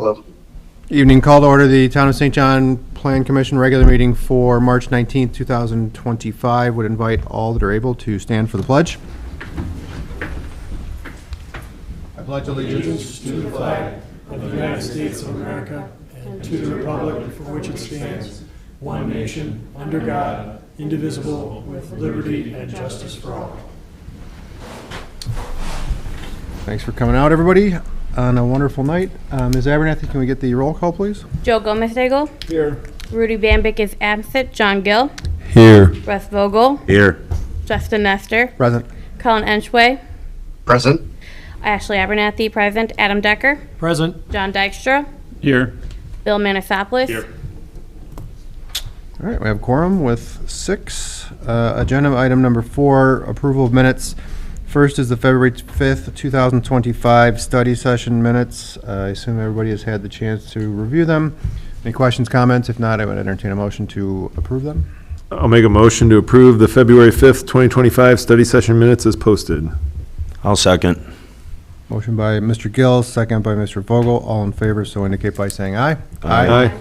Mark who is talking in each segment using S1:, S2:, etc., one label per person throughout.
S1: Hello.
S2: Evening, call to order the Town of St. John Plan Commission regular meeting for March 19th, 2025. Would invite all that are able to stand for the pledge. I pledge allegiance
S3: to the flag of the United States of America and to the republic for which it stands, one nation, under God, indivisible, with liberty and justice for all.
S2: Thanks for coming out, everybody, on a wonderful night. Ms. Abernathy, can we get the roll call, please?
S4: Joe Gomez-Daigle.
S3: Here.
S4: Rudy Bambick is absent. John Gill.
S5: Here.
S4: Russ Vogel.
S5: Here.
S4: Justin Nestor.
S2: Present.
S4: Colin Enchway.
S1: Present.
S4: Ashley Abernathy, present. Adam Decker.
S3: Present.
S4: John Dykstra.
S5: Here.
S4: Bill Manasopoulos.
S5: Here.
S2: All right, we have quorum with 6. Agenda item number 4, approval of minutes. First is the February 5th, 2025 study session minutes. I assume everybody has had the chance to review them. Any questions, comments? If not, I would entertain a motion to approve them.
S5: I'll make a motion to approve the February 5th, 2025 study session minutes as posted.
S6: I'll second.
S2: Motion by Mr. Gill, second by Mr. Vogel. All in favor, so indicate by saying aye.
S5: Aye.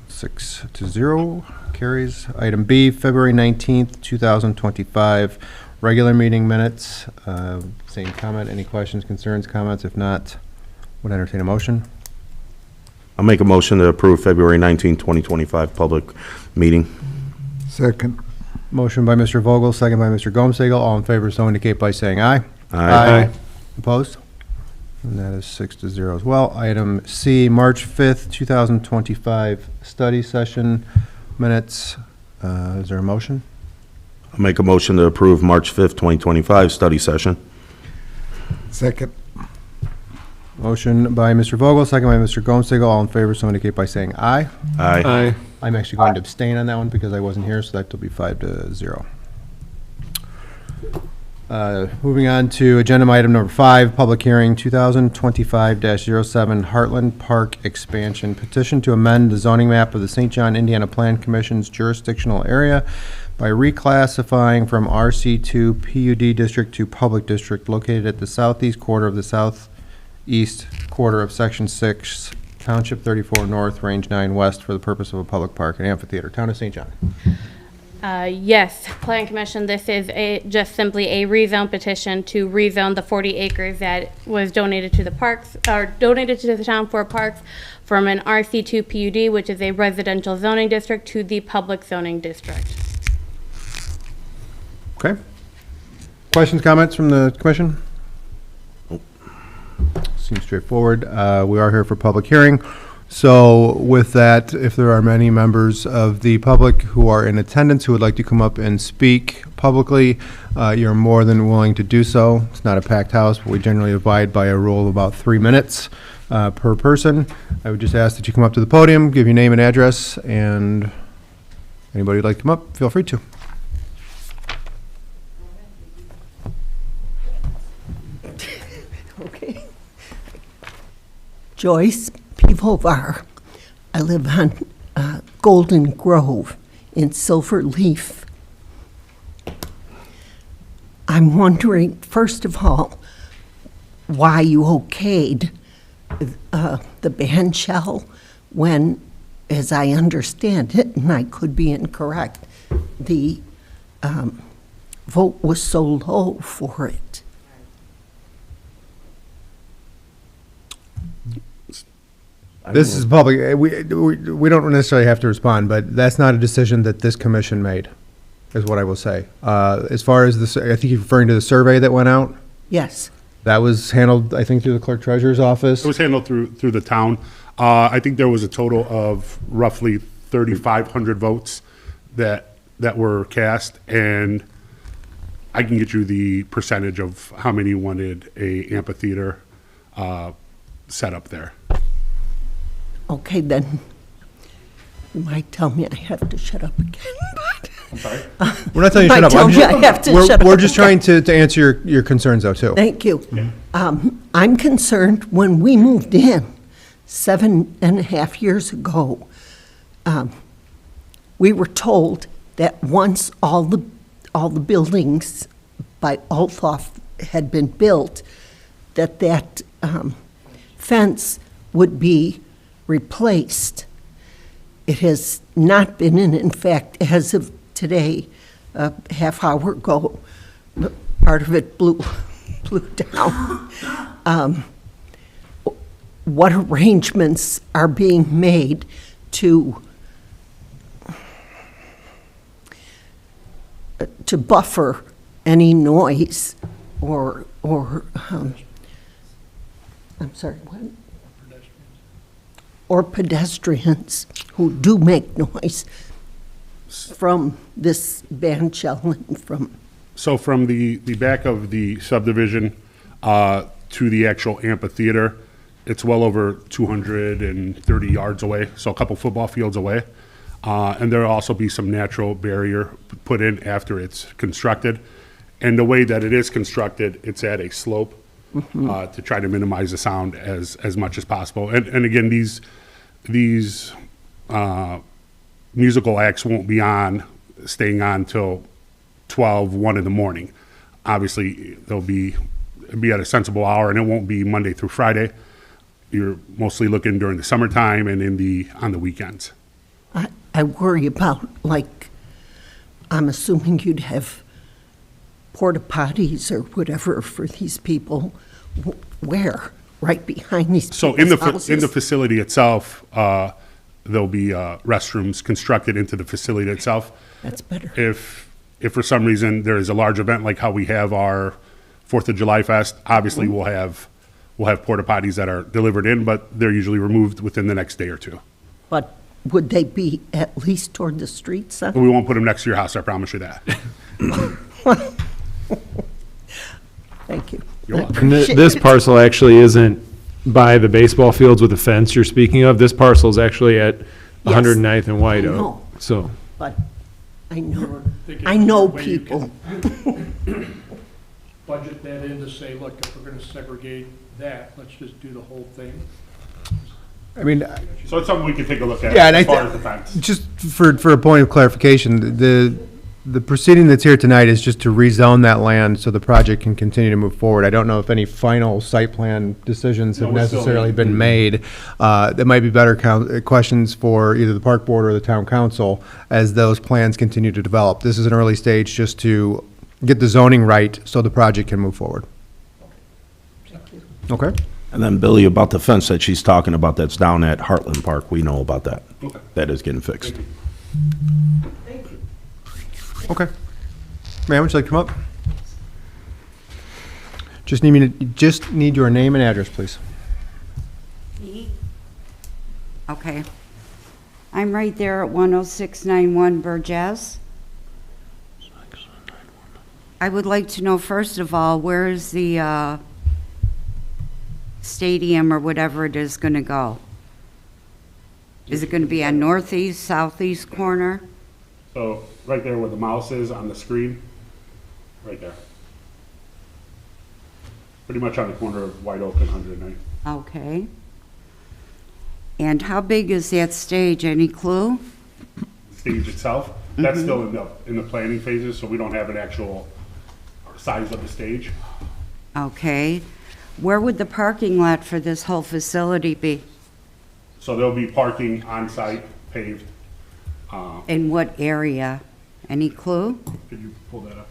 S2: 6-0, carries. Item B, February 19th, 2025, regular meeting minutes. Same comment. Any questions, concerns, comments? If not, would entertain a motion.
S6: I'll make a motion to approve February 19, 2025 public meeting.
S5: Second.
S2: Motion by Mr. Vogel, second by Mr. Gomez-Daigle. All in favor, so indicate by saying aye.
S6: Aye.
S2: Opposed? And that is 6-0 as well. Item C, March 5th, 2025 study session minutes. Is there a motion?
S6: I'll make a motion to approve March 5th, 2025 study session.
S5: Second.
S2: Motion by Mr. Vogel, second by Mr. Gomez-Daigle. All in favor, so indicate by saying aye.
S6: Aye.
S2: I'm actually going to abstain on that one because I wasn't here, so that will be 5-0. Moving on to agenda item number 5, public hearing 2025-07 Heartland Park expansion. Petition to amend the zoning map of the St. John, Indiana Plan Commission's jurisdictional area by reclassifying from RC2 PUD district to public district located at the southeast quarter of the southeast quarter of Section 6, Township 34 North, Range 9 West, for the purpose of a public park and amphitheater. Town of St. John.
S4: Yes, Plan Commission, this is just simply a rezone petition to rezone the 40 acres that was donated to the parks, or donated to the town for parks, from an RC2 PUD, which is a residential zoning district, to the public zoning district.
S2: Okay. Questions, comments from the commission? Seems straightforward. We are here for public hearing. So with that, if there are many members of the public who are in attendance who would like to come up and speak publicly, you're more than willing to do so. It's not a packed house, but we generally abide by a rule of about 3 minutes per person. I would just ask that you come up to the podium, give your name and address, and anybody who'd like to come up, feel free to.
S7: Okay. Joyce Pivovar. I live on Golden Grove in Silver Leaf. I'm wondering, first of all, why you okayed the band shell when, as I understand it, and I could be incorrect, the vote was so low for it.
S2: This is public. We don't necessarily have to respond, but that's not a decision that this commission made, is what I will say. As far as this, I think you're referring to the survey that went out.
S7: Yes.
S2: That was handled, I think, through the clerk treasurer's office.
S8: It was handled through the town. I think there was a total of roughly 3,500 votes that were cast, and I can get you the percentage of how many wanted a amphitheater set up there.
S7: Okay, then you might tell me I have to shut up again.
S8: I'm sorry?
S2: We're not telling you to shut up.
S7: Might tell me I have to shut up
S2: We're just
S7: again.
S2: trying to answer your concerns, though, too.
S7: Thank you. I'm concerned when we moved in 7.5 years ago, we were told that once all the buildings by Althoff had been built, that fence would be replaced. It has not been, and in fact, as of today, a half hour ago, part of it blew down. What arrangements are being made to buffer any noise or I'm sorry, what? Or pedestrians who do make noise from this band shell and from,
S8: So from the back of the subdivision to the actual amphitheater, it's well over 230 yards away, so a couple football fields away. And there'll also be some natural barrier put in after it's constructed. And the way that it is constructed, it's at a slope to try to minimize the sound as much as possible. And again, these musical acts won't be staying on till 12, 1 in the morning. Obviously, they'll be at a sensible hour, and it won't be Monday through Friday. You're mostly looking during the summertime and on the weekends.
S7: I worry about, like, I'm assuming you'd have porta potties or whatever for these people. Where? Right behind these
S8: So
S7: people's
S8: in the
S7: houses?
S8: facility itself, there'll be restrooms constructed into the facility itself.
S7: That's better.
S8: If for some reason there is a large event like how we have our 4th of July Fest, obviously we'll have porta potties that are delivered in, but they're usually removed within the next day or two.
S7: But would they be at least toward the street side?
S8: We won't put them next to your house, I promise you that.
S7: Thank you.
S8: You're welcome.
S5: And this parcel actually isn't by the baseball fields with the fence you're speaking of. This parcel is actually at 109th and White
S7: I
S5: Oak.
S7: know.
S5: So,
S7: But I know
S3: Way you
S7: people.
S3: budget that in to say, look, if we're gonna segregate that, let's just do the whole thing.
S2: I mean,
S8: So it's something we can take a look at
S2: Yeah, and
S8: as
S2: I
S8: far as the fence.
S2: just for a point of clarification, the proceeding that's here tonight is just to rezone that land so the project can continue to move forward. I don't know if any final site plan decisions have
S8: No, we're still-
S2: necessarily been made. That might be better questions for either the park board or the town council as those plans continue to develop. This is an early stage just to get the zoning right so the project can move forward. Okay?
S6: And then Billy, about the fence that she's talking about that's down at Heartland Park, we know about that.
S8: Okay.
S6: That is getting fixed.
S2: Okay. Ma'am, would you like to come up? Just need your name and address, please.
S1: Me? Okay. I'm right there at 10691 Burgess. I would like to know, first of all, where is the stadium or whatever it is going to go? Is it going to be on northeast, southeast corner?
S8: So right there where the mouse is on the screen, right there. Pretty much on the corner of White Oak and 109.
S1: Okay. And how big is that stage? Any clue?
S8: Stage itself, that's still in the planning phases, so we don't have an actual size of the stage.
S1: Okay. Where would the parking lot for this whole facility be?
S8: So there'll be parking on site, paved.
S1: In what area? Any clue?
S8: Could you pull that up?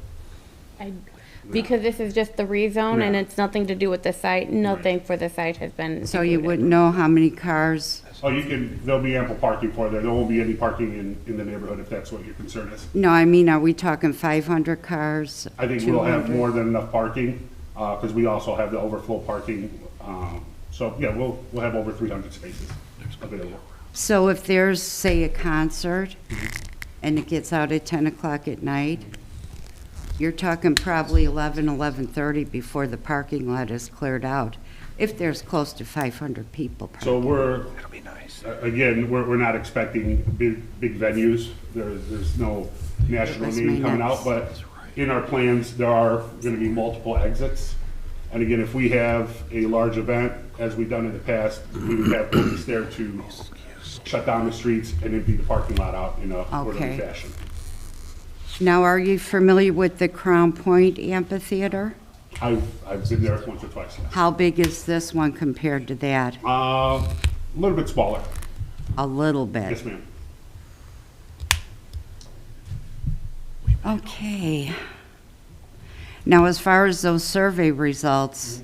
S4: Because this is just the rezone and
S8: Yeah.
S4: it's nothing to do with the site, nothing for the site has been
S1: So you
S4: included.
S1: wouldn't know how many cars?
S8: Oh, there'll be ample parking for there. There won't be any parking in the neighborhood if that's what your concern is.
S1: No, I mean, are we talking 500 cars?
S8: I think we'll have
S1: 200?
S8: more than enough parking, because we also have the overflow parking. So, yeah, we'll have over 300 spaces available.
S1: So if there's, say, a concert and it gets out at 10 o'clock at night, you're talking probably 11:30 before the parking lot is cleared out, if there's close to 500 people. per
S8: So
S1: day.
S8: again, we're not expecting big venues. There's no national
S1: That's
S8: name
S1: my
S8: coming
S1: next.
S8: out, but in our plans, there are gonna be multiple exits. And again, if we have a large event, as we've done in the past, we would have police there to shut down the streets and empty the parking lot out in a orderly
S1: Okay.
S8: fashion.
S1: Now, are you familiar with the Crown Point Amphitheater?
S8: I've been there once or twice, yes.
S1: How big is this one compared to that?
S8: A little bit smaller.
S1: A little bit.
S8: Yes, ma'am.
S1: Okay. Now, as far as those survey results,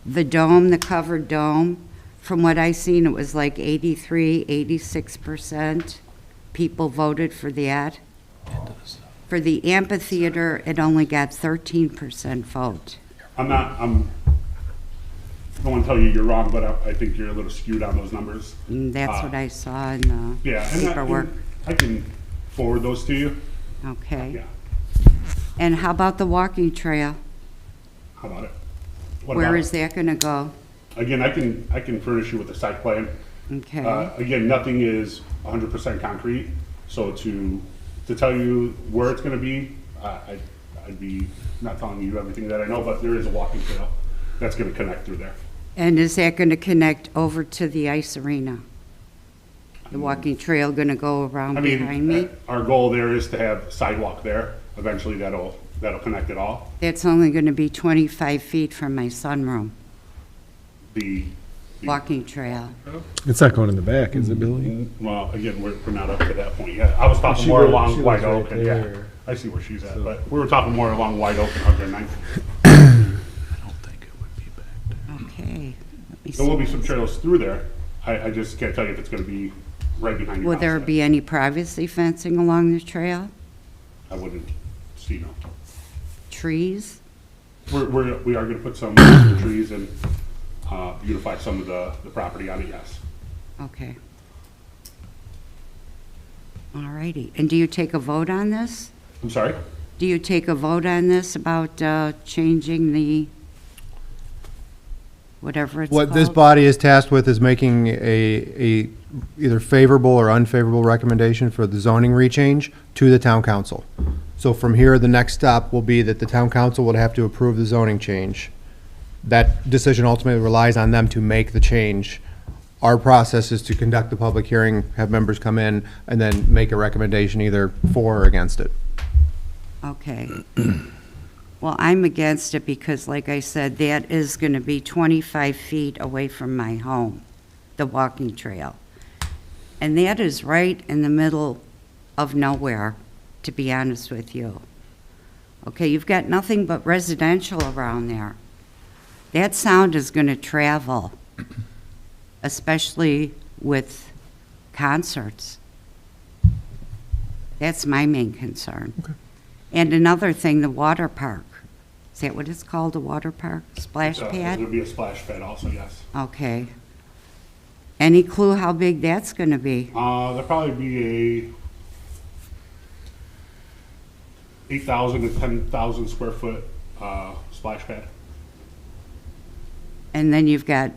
S1: the dome, the covered dome, from what I seen, it was like 83, 86% people voted for that. For the amphitheater, it only got 13% vote.
S8: I don't want to tell you you're wrong, but I think you're a little skewed on those numbers.
S1: And that's what I saw in the
S8: Yeah, and
S1: paperwork.
S8: I can forward those to you.
S1: Okay.
S8: Yeah,
S1: And how about the walking trail?
S8: how about it? What
S1: Where
S8: about
S1: is
S8: it?
S1: that gonna go?
S8: Again, I can furnish you with a site plan.
S1: Okay.
S8: Again, nothing is 100% concrete, so to tell you where it's gonna be, I'd be not telling you everything that I know, but there is a walking trail that's gonna connect through there.
S1: And is that gonna connect over to the ice arena? The walking trail gonna go around
S8: I mean,
S1: behind me?
S8: our goal there is to have sidewalk there. Eventually, that'll connect it all.
S1: That's only gonna be 25 feet from my sunroom,
S8: The
S1: walking trail.
S5: It's not going in the back, is it, Billy?
S8: Well, again, we're not up to that point yet. I was talking
S5: She
S8: more
S5: lives- she
S8: along
S5: lives
S8: White
S5: right
S8: Oak, and yeah,
S5: there.
S8: I see where she's at, but we were talking more along White Oak and 109th.
S1: Okay. Let me
S8: There will
S1: see.
S8: be some trails through there. I just can't tell you if it's gonna be right behind your
S1: Will
S8: house
S1: there
S8: yet.
S1: be any privacy fencing along the trail?
S8: I wouldn't see, no.
S1: Trees?
S8: We are gonna put some trees and beautify some of the property on it, yes.
S1: Okay. All righty. And do you take a vote on this?
S8: I'm sorry?
S1: Do you take a vote on this about changing the, whatever it's called?
S2: What this body is tasked with is making a either favorable or unfavorable recommendation for the zoning rechange to the town council. So from here, the next step will be that the town council would have to approve the zoning change. That decision ultimately relies on them to make the change. Our process is to conduct the public hearing, have members come in, and then make a recommendation either for or against it.
S1: Okay. Well, I'm against it because, like I said, that is going to be 25 feet away from my home, the walking trail. And that is right in the middle of nowhere, to be honest with you. Okay, you've got nothing but residential around there. That sound is going to travel, especially with concerts. That's my main concern. And another thing, the water park. Is that what it's called, a water park? Splash
S8: There'll
S1: pad?
S8: be a splash pad also, yes.
S1: Okay. Any clue how big that's gonna be?
S8: There'll probably be a 8,000 to 10,000 square foot splash pad.
S1: And then you've got,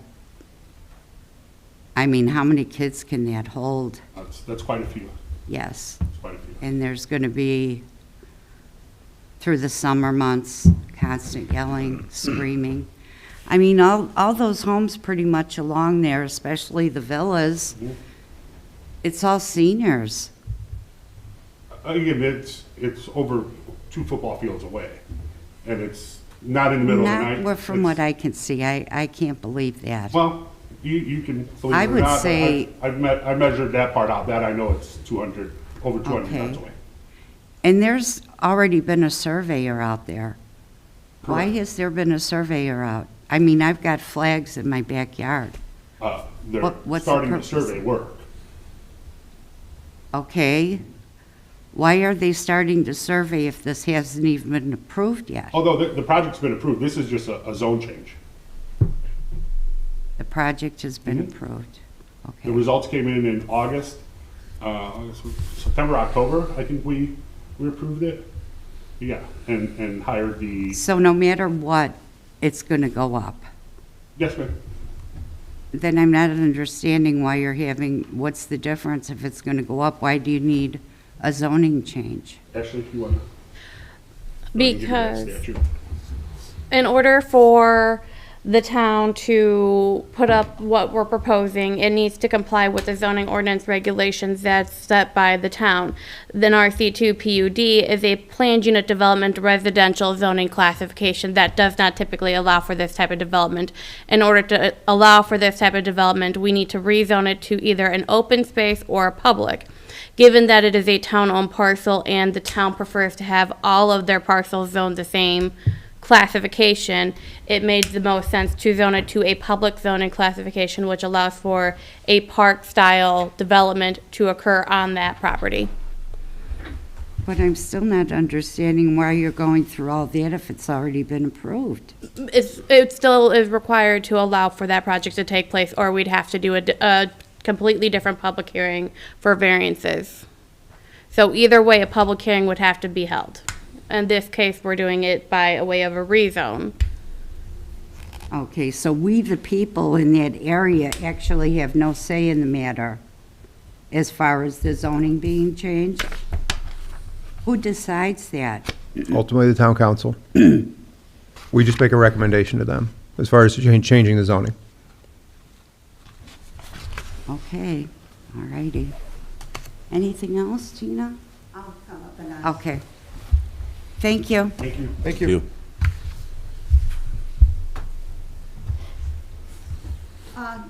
S1: I mean, how many kids can that hold?
S8: That's quite a few.
S1: Yes.
S8: That's quite a few.
S1: And there's gonna be, through the summer months, constant yelling, screaming. I mean, all those homes pretty much along there, especially the villas, it's all seniors.
S8: Again, it's over 2 football fields away, and it's not in the middle of the night.
S1: Not, well, from what I can see, I can't believe that.
S8: Well, you can believe
S1: I
S8: it or
S1: would
S8: not, but
S1: say-
S8: I measured that part out, that I know it's over 200
S1: Okay.
S8: yards away.
S1: And there's already been a surveyor out there. Why
S8: Correct.
S1: has there been a surveyor out? I mean, I've got flags in my backyard.
S8: They're
S1: What's the
S8: starting to
S1: purpose?
S8: survey work.
S1: Okay, why are they starting to survey if this hasn't even been approved yet?
S8: Although the project's been approved, this is just a zone change.
S1: The project has been
S8: Mhm.
S1: approved.
S8: The
S1: Okay,
S8: results came in August, September, October, I think we approved it. Yeah, and hired the,
S1: so no matter what, it's gonna go up.
S8: yes, ma'am.
S1: Then I'm not understanding why you're having, what's the difference if it's gonna go up? Why do you need a zoning change?
S8: Ashley, if you want to.
S4: Because in order for the town to put up what we're proposing, it needs to comply with the zoning ordinance regulations that's set by the town. Then RC2 PUD is a planned unit development residential zoning classification that does not typically allow for this type of development. In order to allow for this type of development, we need to rezone it to either an open space or a public. Given that it is a town-owned parcel and the town prefers to have all of their parcels zoned the same classification, it made the most sense to zone it to a public zoning classification, which allows for a park-style development to occur on that property.
S1: But I'm still not understanding why you're going through all that if it's already been approved.
S4: It still is required to allow for that project to take place, or we'd have to do a completely different public hearing for variances. So either way, a public hearing would have to be held. In this case, we're doing it by a way of a rezone.
S1: Okay, so we, the people in that area, actually have no say in the matter as far as the zoning being changed? Who decides that?
S2: Ultimately, the town council. We just make a recommendation to them as far as changing the zoning.
S1: Okay, all righty. Anything else, Tina?
S9: I'll come up and ask.
S1: Okay. Thank you.
S2: Thank
S6: You.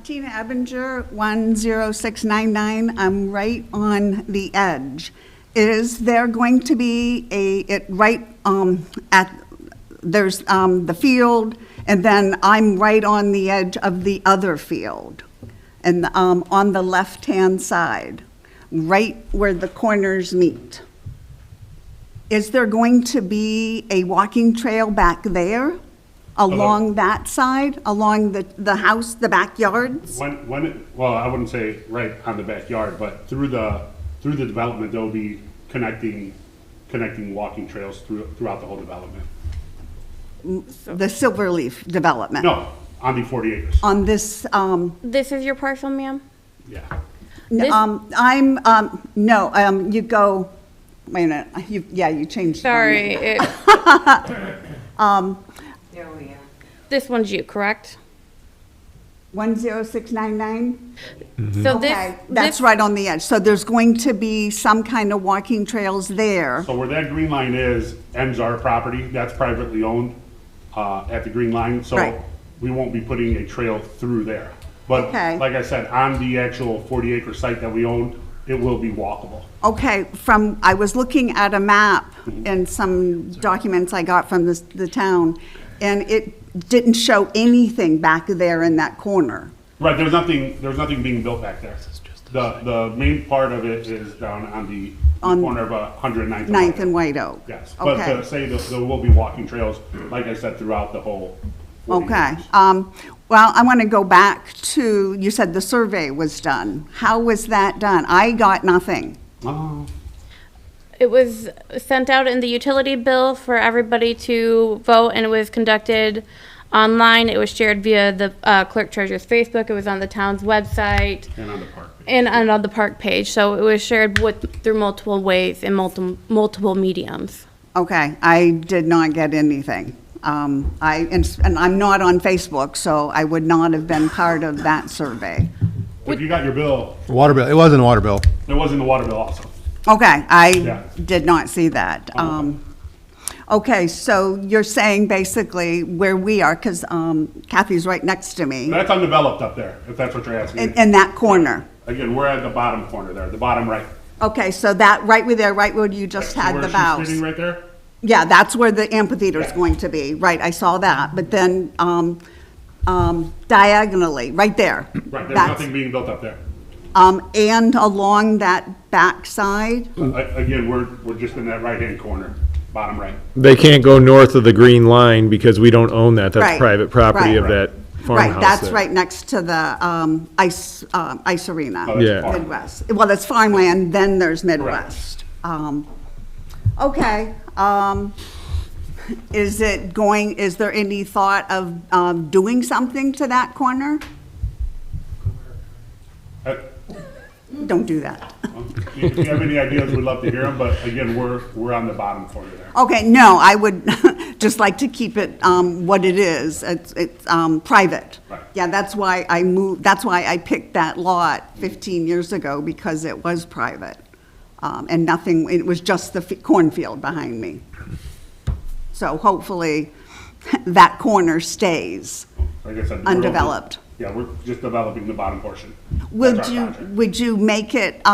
S9: Tina Ebinger, 10699. I'm right on the edge. Is there going to be there's the field, and then I'm right on the edge of the other field, and on the left-hand side, right where the corners meet. Is there going to be a walking trail back there, along that side, along the house, the backyards?
S8: Well, I wouldn't say right on the backyard, but through the development, there'll be connecting walking trails throughout the whole development.
S9: The Silverleaf development?
S8: No, on the 40 acres.
S9: On this,
S4: This is your parcel, ma'am?
S8: Yeah.
S4: This-
S9: you go, wait a minute, you changed.
S4: Sorry.
S1: There we are.
S4: This one's you, correct?
S9: 10699?
S4: So
S9: Okay, that's right on the edge. So there's going to be some kind of walking trails there.
S8: So where that green line ends our property, that's privately owned at the green line, so
S9: Right.
S8: we won't be putting a trail through there. But
S9: Okay.
S8: like I said, on the actual 40-acre site that we own, it will be walkable.
S9: Okay, I was looking at a map and some documents I got from the town, and it didn't show anything back there in that corner.
S8: Right, there's nothing being built back there. The main part of it is down on the corner of 109th.
S9: Ninth and White Oak.
S8: Yes, but
S9: Okay.
S8: to say that there will be walking trails, like I said, throughout the whole 40
S9: Okay,
S8: acres.
S9: well, I want to go back to, you said the survey was done. How was that done? I got nothing.
S8: Oh,
S4: It was sent out in the utility bill for everybody to vote, and it was conducted online. It was shared via the clerk treasurer's Facebook. It was on the town's website
S8: and on the park.
S4: and on the park page. So it was shared through multiple ways and multiple mediums.
S9: Okay, I did not get anything. And I'm not on Facebook, so I would not have been part of that survey.
S8: If you got your bill,
S2: Water bill, it wasn't a water bill.
S8: it was in the water bill also.
S9: Okay, I
S8: Yeah.
S9: did not see that. Okay, so you're saying basically where we are, because Kathy's right next to me,
S8: That's undeveloped up there, if that's what you're asking.
S9: in that corner.
S8: Again, we're at the bottom corner there, the bottom right.
S9: Okay, so that, right where you just
S8: See
S9: had
S8: where
S9: the
S8: she's
S9: bows.
S8: sitting right there?
S9: Yeah, that's where the amphitheater is
S8: Yeah.
S9: going to be, right, I saw that, but then diagonally, right there.
S8: Right, there's
S9: That's-
S8: nothing being built up there.
S9: And along that back side,
S8: Again, we're just in that right-hand corner, bottom right.
S5: They can't go north of the green line because we don't own that. That's
S9: Right,
S5: private property of
S9: right.
S5: that farmhouse
S9: right, that's
S5: there.
S9: right next to the ice arena.
S8: Oh, that's
S5: Yeah.
S8: far.
S9: Midwest. Well, that's farmland, then there's Midwest. Okay, is there any thought of doing something to that corner?
S8: Uh,
S9: Don't do that.
S8: If you have any ideas, we'd love to hear them, but again, we're on the bottom corner there.
S9: Okay, no, I would, just like to keep it what it is. It's private.
S8: Right.
S9: Yeah, that's why I moved, that's why I picked that lot 15 years ago, because it was private. And nothing, it was just the cornfield behind me. So hopefully, that corner stays
S8: Like I said,
S9: undeveloped.
S8: Yeah, we're just developing the bottom portion.
S9: Would
S8: That's our
S9: you,
S8: project.
S9: would you make it,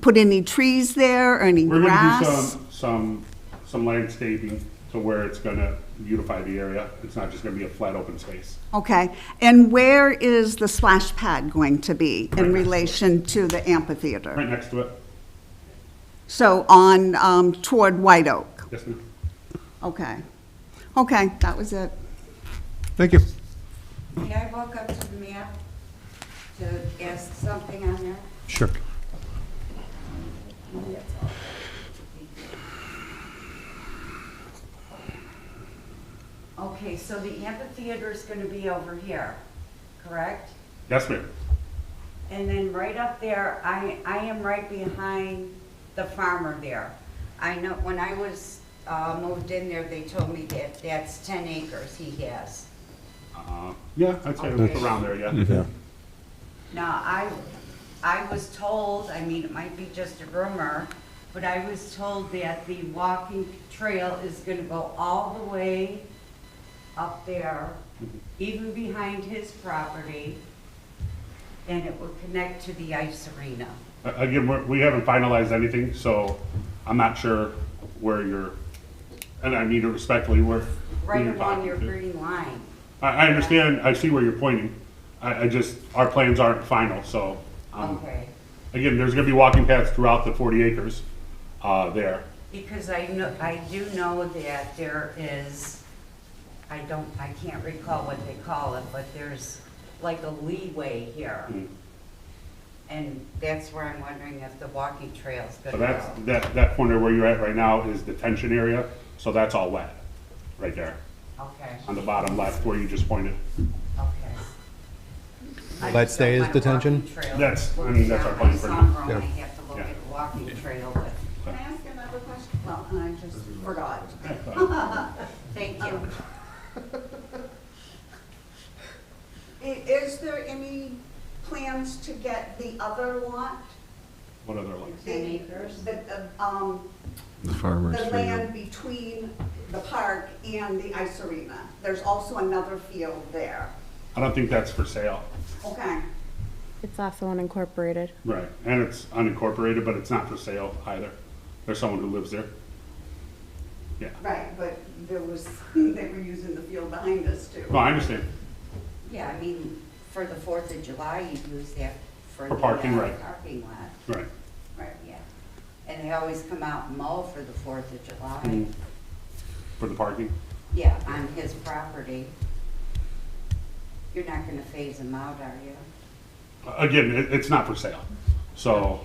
S9: put any trees there, or any
S8: We're gonna
S9: grass?
S8: do some landscaping to where it's gonna beautify the area. It's not just gonna be a flat open space.
S9: Okay, and where is the splash pad going to be
S8: Right
S9: in
S8: next to it.
S9: relation to the amphitheater?
S8: Right next to it.
S9: So on, toward White Oak?
S8: Yes, ma'am.
S9: Okay. Okay, that was it.
S2: Thank you.
S1: May I walk up to the map to ask something on there?
S2: Sure.
S1: Okay, so the amphitheater is gonna be over here, correct?
S8: Yes, ma'am.
S1: And then right up there, I am right behind the farmer there. I know, when I was, moved in there, they told me that that's 10 acres he has.
S8: Yeah, I'd say
S1: Okay.
S8: it's around there, yeah.
S6: Yeah.
S1: Now, I was told, I mean, it might be just a rumor, but I was told that the walking trail is gonna go all the way up there, even behind his property, and it will connect to the ice arena.
S8: Again, we haven't finalized anything, so I'm not sure where you're, and I mean it respectfully, where
S1: Right
S8: you're
S1: along
S8: talking
S1: your
S8: to.
S1: green line.
S8: I understand, I see where you're pointing. I just, our plans aren't final, so,
S1: Okay,
S8: again, there's gonna be walking paths throughout the 40 acres, there.
S1: because I know, I do know that there is, I can't recall what they call it, but there's like a leeway here.
S8: Mm.
S1: And that's where I'm wondering if the walking trail's
S8: So
S1: gonna
S8: that's,
S1: go.
S8: that corner where you're at right now is detention area, so that's all wet, right there,
S1: Okay,
S8: on the bottom left where you just pointed.
S1: okay.
S2: Will that stay as detention?
S8: That's- I mean, that's our plan for now.
S1: I
S2: Yeah.
S1: have to look
S8: Yeah.
S1: at the walking trail, but,
S9: Can I ask another question? Well, I just forgot.
S1: thank you.
S9: Is there any plans to get the other lot?
S8: What other ones?
S1: 10 acres?
S6: The farmer's
S9: The land between the park and the ice arena. There's also another field there.
S8: I don't think that's for sale.
S9: Okay.
S4: It's also unincorporated.
S8: Right, and it's unincorporated, but it's not for sale either. There's someone who lives there. Yeah,
S9: Right, but there was, they were using the field behind us too.
S8: no, I understand.
S1: Yeah, I mean, for the 4th of July, you use that for
S8: For
S1: the
S8: parking, right.
S1: parking lot.
S8: Right.
S1: Right, yeah. And they always come out and mow for the 4th of July.
S8: Mhm. For the parking?
S1: Yeah, on his property. You're not gonna phase them out, are you?
S8: Again, it's not for sale, so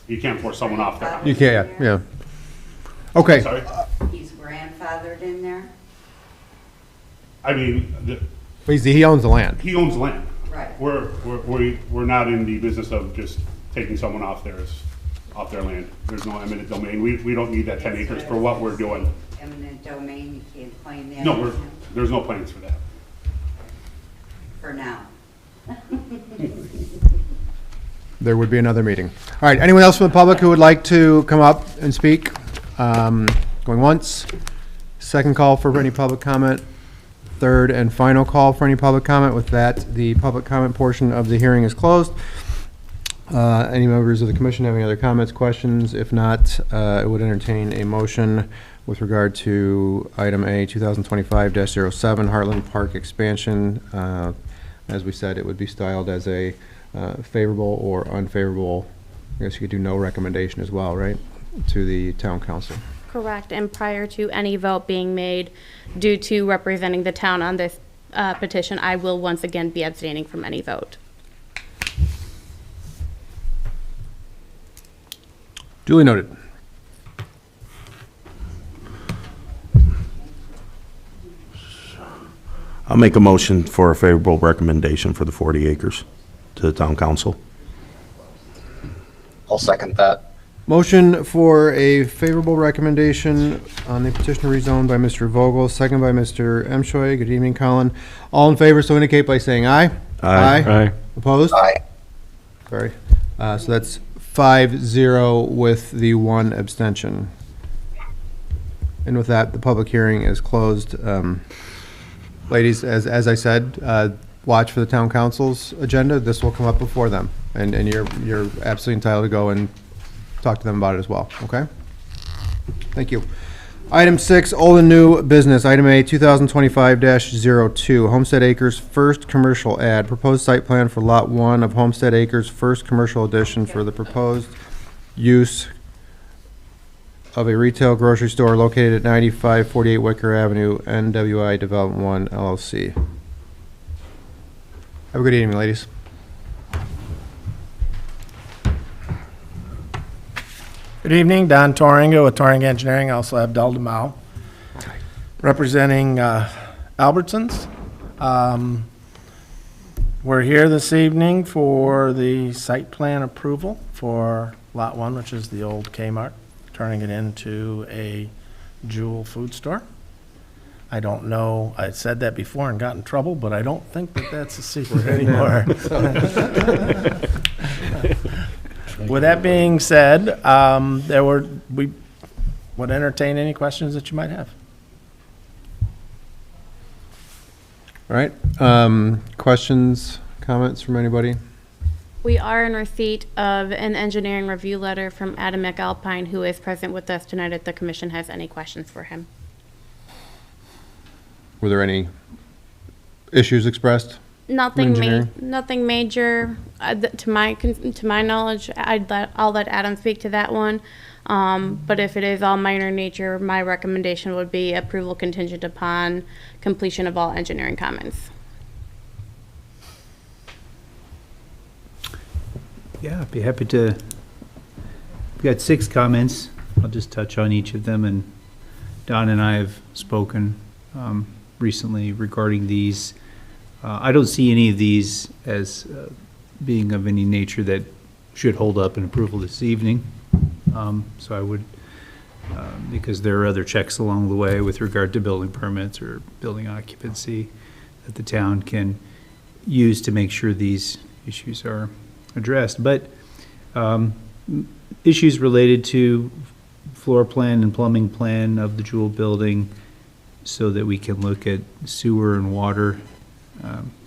S8: you can't force someone off their house.
S2: You can't, yeah. Okay.
S8: Sorry?
S1: He's grandfathered in there?
S8: I mean,
S2: He owns the land.
S8: he owns land.
S1: Right.
S8: We're not in the business of just taking someone off off their land. There's no eminent domain. We don't need that 10 acres for what we're doing.
S1: Eminent domain, you can't claim that
S8: No,
S1: on him
S8: there's no plans for that.
S1: for now.
S2: There would be another meeting. All right, anyone else from the public who would like to come up and speak? Going once, second call for any public comment, third and final call for any public comment. With that, the public comment portion of the hearing is closed. Any members of the commission have any other comments, questions? If not, I would entertain a motion with regard to item A, 2025-07, Heartland Park expansion. As we said, it would be styled as a favorable or unfavorable, I guess you could do no recommendation as well, right, to the town council.
S4: Correct, and prior to any vote being made due to representing the town on this petition, I will once again be abstaining from any vote.
S2: Duly noted.
S6: I'll make a motion for a favorable recommendation for the 40 acres to the town council.
S10: I'll second that.
S2: Motion for a favorable recommendation on the petition to rezone by Mr. Vogel, second by Mr. Emshoy. Good evening, Colin. All in favor, so indicate by saying aye.
S5: Aye.
S2: Opposed? Aye. Sorry. So that's 5-0 with the one abstention. And with that, the public hearing is closed. Ladies, as I said, watch for the town council's agenda. This will come up before them. And you're absolutely entitled to go and talk to them about it as well, okay? Thank you. Item 6, old and new business. Item A, 2025-02, Homestead Acres first commercial ad. Proposed site plan for Lot 1 of Homestead Acres first commercial addition for the proposed use of a retail grocery store located at 9548 Wicker Avenue, NWI Development 1 LLC. Have a good evening, ladies.
S3: Good evening, Don Torringa with Torringa Engineering, also Abdel Damau, representing Albertsons. We're here this evening for the site plan approval for Lot 1, which is the old Kmart, turning it into a Jewel food store. I don't know, I said that before and got in trouble, but I don't think that that's a secret anymore. With that being said, we would entertain any questions that you might have.
S2: All right. Questions, comments from anybody?
S4: We are in receipt of an engineering review letter from Adam McAlpine, who is present with us tonight if the commission has any questions for him.
S2: Were there any issues expressed? Engineering?
S4: Nothing major. To my knowledge, I'll let Adam speak to that one. But if it is all minor nature, my recommendation would be approval contingent upon completion of all engineering comments.
S10: Yeah, I'd be happy to. We've got 6 comments. I'll just touch on each of them, and Don and I have spoken recently regarding these. I don't see any of these as being of any nature that should hold up an approval this evening. So I would, because there are other checks along the way with regard to building permits or building occupancy that the town can use to make sure these issues are addressed. But issues related to floor plan and plumbing plan of the Jewel building so that we can look at sewer and water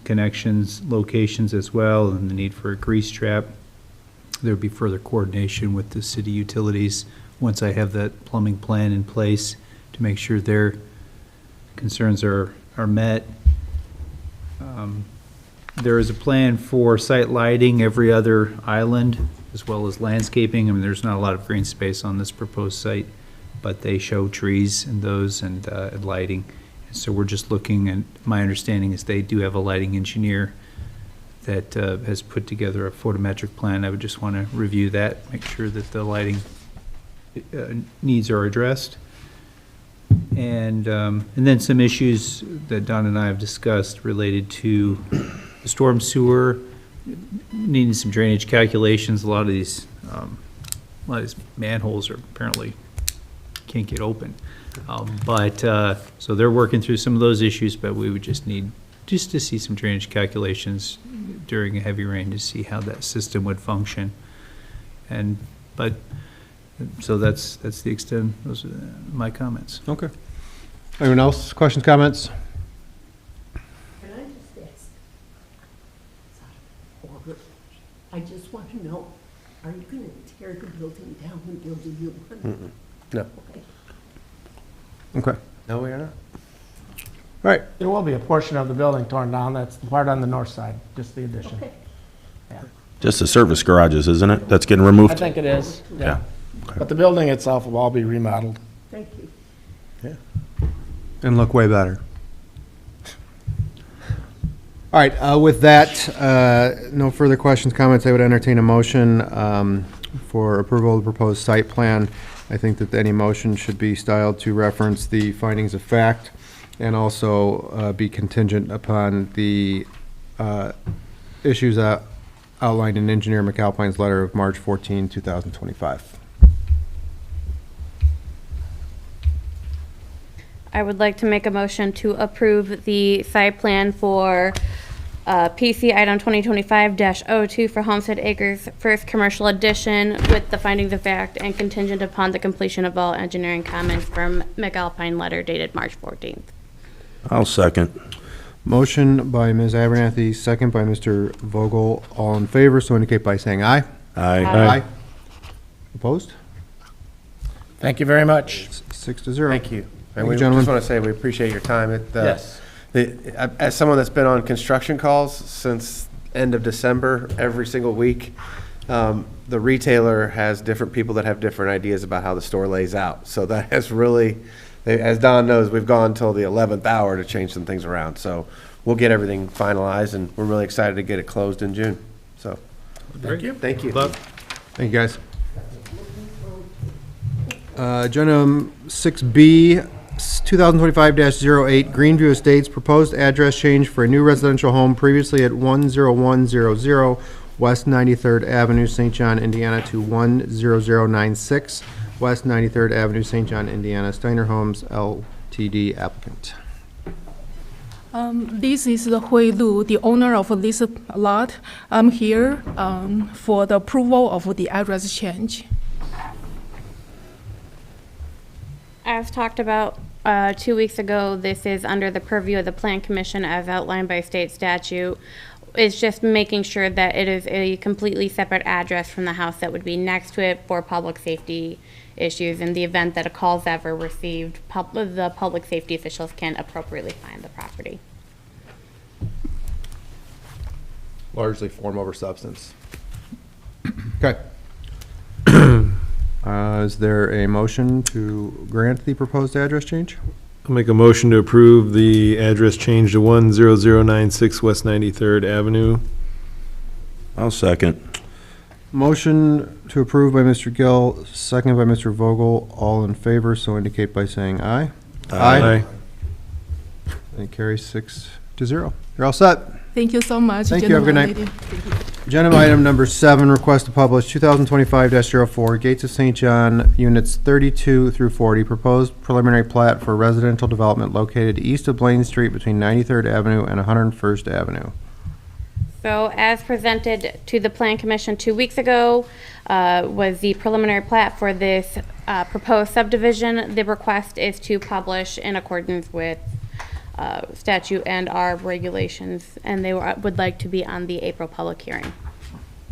S10: connections, locations as well, and the need for a grease trap. There would be further coordination with the city utilities once I have that plumbing plan in place to make sure their concerns are met. There is a plan for site lighting every other island, as well as landscaping. I mean, there's not a lot of green space on this proposed site, but they show trees and those and lighting. So we're just looking, and my understanding is they do have a lighting engineer that has put together a photometric plan. I would just want to review that, make sure that the lighting needs are addressed. And then some issues that Don and I have discussed related to the storm sewer, needing some drainage calculations. A lot of these manholes are apparently can't get open. So they're working through some of those issues, but we would just need to see some drainage calculations during a heavy rain to see how that system would function. So that's the extent, those are my comments.
S2: Okay. Anyone else? Questions, comments?
S7: Can I just ask? I just want to know, are you going to tear the building down and build a new one?
S2: No.
S7: Okay.
S2: Okay.
S3: No, we are not.
S2: All right.
S3: There will be a portion of the building torn down. That's the part on the north side, just the addition.
S7: Okay.
S3: Yeah.
S6: Just the service garages, isn't it? That's getting removed?
S3: I think it is, yeah.
S6: Yeah.
S3: But the building itself will all be remodeled.
S7: Thank you.
S2: And look way better. All right, with that, no further questions, comments. I would entertain a motion for approval of the proposed site plan. I think that any motion should be styled to reference the findings of fact and also be contingent upon the issues outlined in Engineer McAlpine's letter of March 14, 2025.
S4: I would like to make a motion to approve the site plan for PC item 2025-02 for Homestead Acres First Commercial Edition with the findings of fact and contingent upon the completion of all engineering comments from McAlpine letter dated March 14th.
S6: I'll second.
S2: Motion by Ms. Abernathy, second by Mr. Vogel. All in favor, so indicate by saying aye.
S6: Aye.
S4: Aye.
S2: Opposed?
S3: Thank you very much.
S2: 6-0.
S11: Thank you.
S2: Thank
S11: And
S2: you,
S11: we
S2: gentlemen.
S11: just want to say we appreciate your time.
S3: Yes.
S11: As someone that's been on construction calls since end of December, every single week, the retailer has different people that have different ideas about how the store lays out. So that has really, as Don knows, we've gone till the 11th hour to change some things around. So we'll get everything finalized, and we're really excited to get it closed in June. So,
S3: Thank you.
S11: thank you.
S2: Thank you, guys. Agenda 6B, 2025-08, Greenview Estates, proposed address change for a new residential home previously at 10100 West 93rd Avenue, St. John, Indiana, to 10096 West 93rd Avenue, St. John, Indiana. Steiner Homes LTD applicant.
S12: This is the Hui Lu, the owner of this lot. I'm here for the approval of the address change.
S4: As talked about 2 weeks ago, this is under the purview of the Plan Commission as outlined by state statute. It's just making sure that it is a completely separate address from the house that would be next to it for public safety issues. In the event that a call is ever received, the public safety officials can appropriately find the property.
S2: Largely form over substance. Okay. Is there a motion to grant the proposed address change?
S5: I'll make a motion to approve the address change to 10096 West 93rd Avenue.
S6: I'll second.
S2: Motion to approve by Mr. Gill, second by Mr. Vogel. All in favor, so indicate by saying aye. And it carries 6-0. You're all set.
S12: Thank you so much.
S2: Thank you. Have a good night.
S12: gentlemen, lady.
S2: Agenda item number 7, request to publish 2025-04, Gates of St. John, units 32 through 40, proposed preliminary plat for residential development located east of Blaine Street between 93rd Avenue and 101st Avenue.
S4: So as presented to the Plan Commission 2 weeks ago, was the preliminary plat for this proposed subdivision. The request is to publish in accordance with statute and our regulations, and they would like to be on the April public hearing.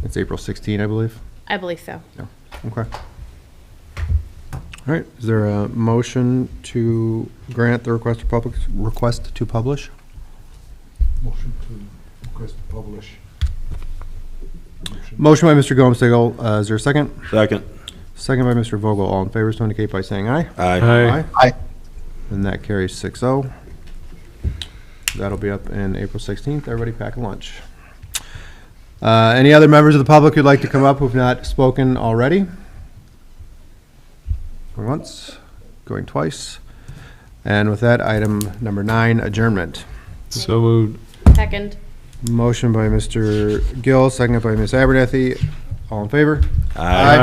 S2: It's April 16, I believe.
S4: I believe so.
S2: Okay. All right, is there a motion to grant the request to publish?
S8: Motion to request to publish.
S2: Motion by Mr. Gomstegel, is there a second?
S6: Second.
S2: Second by Mr. Vogel, all in favor, so indicate by saying aye.
S6: Aye.
S2: Aye. And that carries 6-0. That'll be up in April 16th. Everybody pack a lunch. Any other members of the public who'd like to come up who've not spoken already? Going once, going twice. And with that, item number 9, adjournment.
S5: So moved.
S4: Second.
S2: Motion by Mr. Gill, seconded by Ms. Abernathy. All in favor?
S6: Aye.